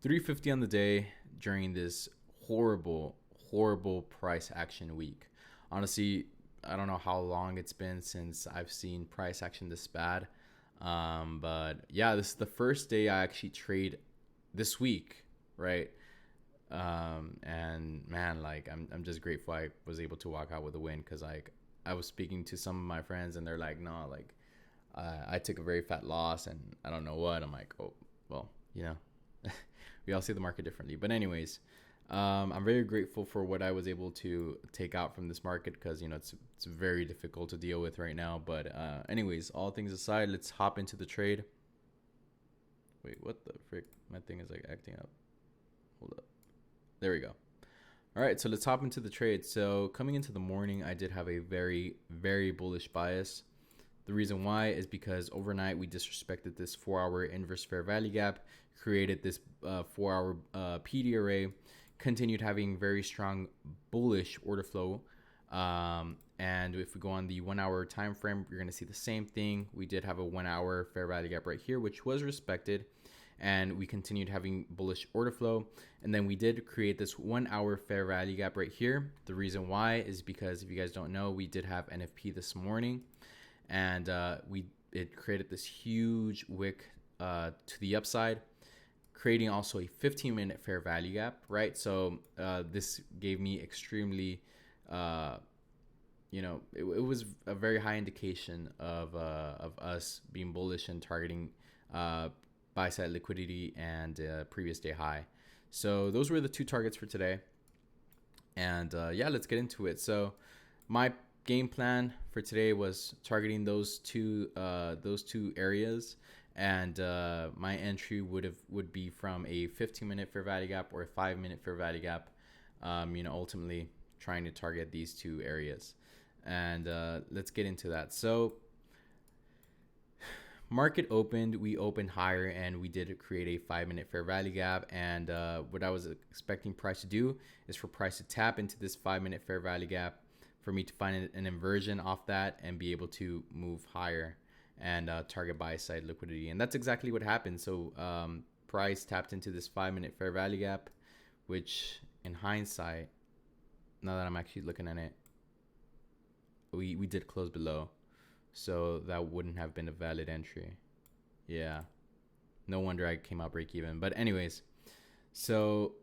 350 on the day during this horrible, horrible price action week. Honestly, I don't know how long it's been since I've seen price action this bad. But yeah, this is the first day I actually trade this week, right? And man, like I'm just grateful I was able to walk out with a win because like I was speaking to some of my friends and they're like, no, like I took a very fat loss and I don't know what. I'm like, oh, well, we all see the market differently. But anyways, I'm very grateful for what I was able to take out from this market because it's very difficult to deal with right now. But anyways, all things aside, let's hop into the trade. Wait, what the frick? My thing is like acting up. Hold up. There we go. All right, so let's hop into the trade. So coming into the morning, I did have a very, very bullish bias. The reason why is because overnight we disrespected this 4-hour inverse fair value gap, created this 4-hour PD array, continued having very strong bullish order flow. And if we go on the 1-hour time frame, you're going to see the same thing. We did have a 1-hour fair value gap right here, which was respected. And we continued having bullish order flow. And then we did create this 1-hour fair value gap right here. The reason why is because if you guys don't know, we did have NFP this morning. And it created this huge wick to the upside, creating also a 15-minute fair value gap, right? So this gave me extremely, it was a very high indication of us being bullish and targeting buy side liquidity and previous day high. So those were the two targets for today. And yeah, let's get into it. So my game plan for today was targeting those two areas, and my entry would be from a 15-minute fair value gap or a 5-minute fair value gap. Ultimately trying to target these two areas, and let's get into that. So market opened, we opened higher, and we did create a 5-minute fair value gap. And what I was expecting price to do is for price to tap into this 5-minute fair value gap, for me to find an inversion off that and be able to move higher and target buy side liquidity. And that's exactly what happened. So price tapped into this 5-minute fair value gap, which in hindsight, now that I'm actually looking at it, we did close below. So that wouldn't have been a valid entry. Yeah. No wonder I came out break even. But anyways, so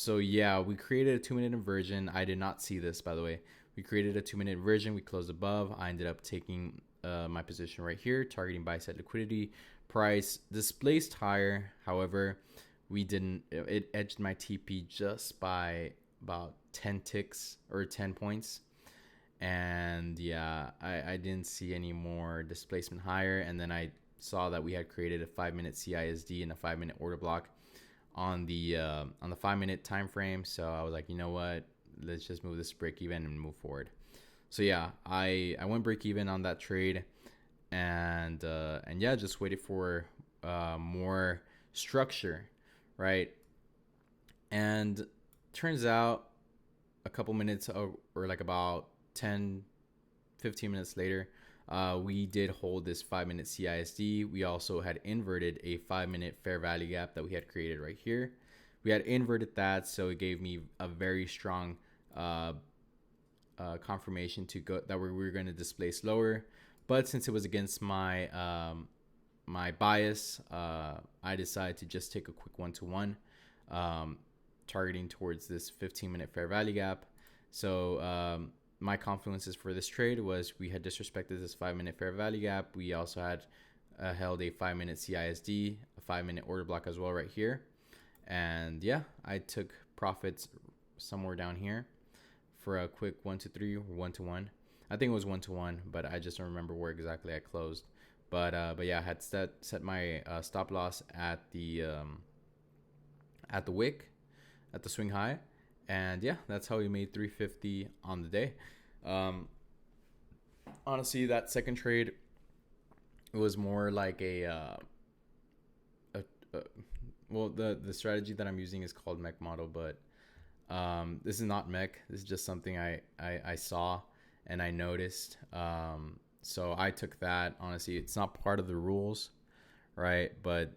yeah, we created a 2-minute inversion. I did not see this, by the way. We created a 2-minute inversion. We closed above. I ended up taking my position right here, targeting buy side liquidity. Price displaced higher. However, we didn't. It edged my TP just by about 10 ticks or 10 points. And yeah, I didn't see any more displacement higher. And then I saw that we had created a 5-minute CISD and a 5-minute order block on the 5-minute time frame. So I was like, you know what? Let's just move this break even and move forward. So yeah, I went break even on that trade, and yeah, just waited for more structure, right? And turns out a couple minutes or like about 10 15 minutes later, we did hold this 5-minute CISD. We also had inverted a 5-minute fair value gap that we had created right here. We had inverted that, so it gave me a very strong confirmation to go that we were going to displace lower. But since it was against my my bias, I decided to just take a quick 1-to-1, targeting towards this 15-minute fair value gap. So my confluences for this trade was we had disrespected this 5-minute fair value gap. We also had held a 5-minute CISD, a 5-minute order block as well right here. And yeah, I took profits somewhere down here for a quick 1-to-3 or 1-to-1. I think it was 1-to-1, but I just don't remember where exactly I closed. But yeah, I had set my stop loss at the wick, at the swing high. And yeah, that's how we made 350 on the day. Honestly, that second trade, it was more like well, the strategy that I'm using is called mech model, but this is not mech. This is just something I saw and I noticed. So I took that. Honestly, it's not part of the rules, right? But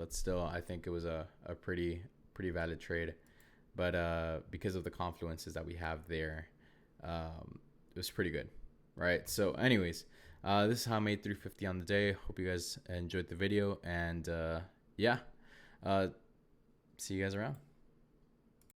still, I think it was a pretty valid trade. But because of the confluences that we have there, it was pretty good, right? So, anyways, this is how I made 350 on the day. Hope you guys enjoyed the video, and yeah, see you guys around.